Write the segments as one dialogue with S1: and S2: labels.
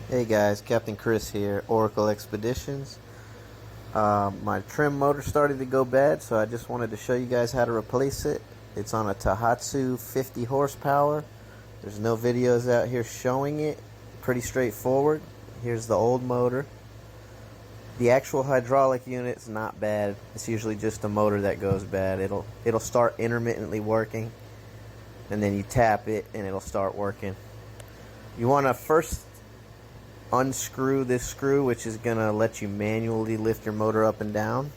S1: Hey guys, Captain Chris here, Oracle Expeditions. My trim motor started to go bad, so I just wanted to show you guys how to replace it. It's on a Tohatsu 50 horsepower. There's no videos out here showing it. Pretty straightforward. Here's the old motor. The actual hydraulic unit's not bad. It's usually just the motor that goes bad. It'll start intermittently working, and then you tap it and it'll start working. You want to first unscrew this screw, which is going to let you manually lift your motor up and down.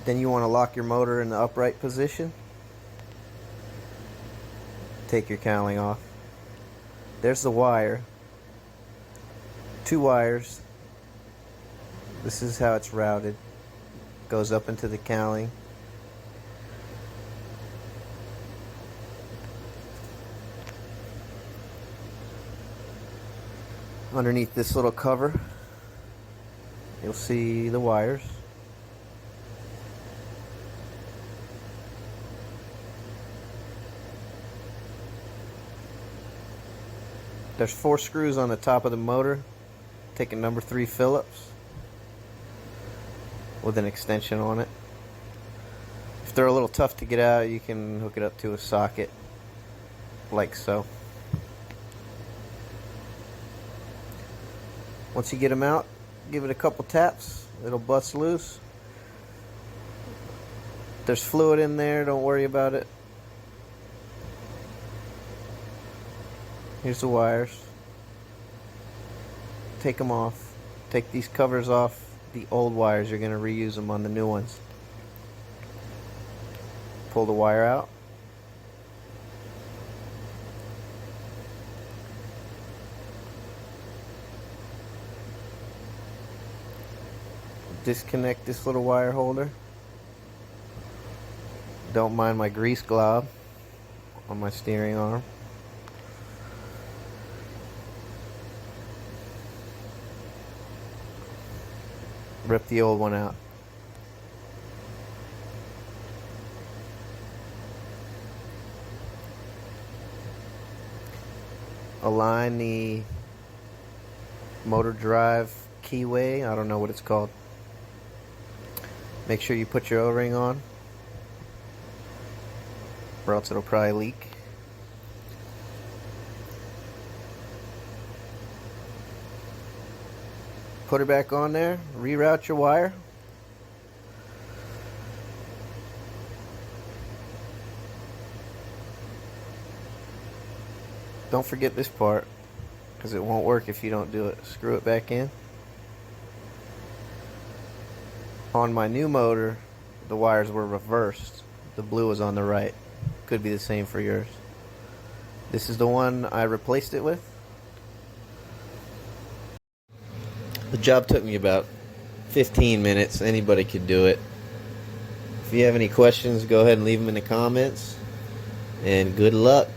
S1: Then you want to lock your motor in the upright position. Take your cowling off. There's the wire. 2 wires. This is how it's routed. Goes up into the cowling. Underneath this little cover, you'll see the wires. There's 4 screws on the top of the motor. Take a number 3 Phillips with an extension on it. If they're a little tough to get out, you can hook it up to a socket like so. Once you get them out, give it a couple taps, it'll bust loose. There's fluid in there, don't worry about it. Here's the wires. Take them off. Take these covers off the old wires. You're going to reuse them on the new ones. Pull the wire out. Disconnect this little wire holder. Don't mind my grease glob on my steering arm. Rip the old one out. Align the motor drive keyway. I don't know what it's called. Make sure you put your O-ring on, or else it'll probably leak. Put her back on there, reroute your wire. Don't forget this part, because it won't work if you don't do it. Screw it back in. On my new motor, the wires were reversed. The blue was on the right. Could be the same for yours. This is the one I replaced it with. The job took me about 15 minutes. Anybody could do it. If you have any questions, go ahead and leave them in the comments. And good luck.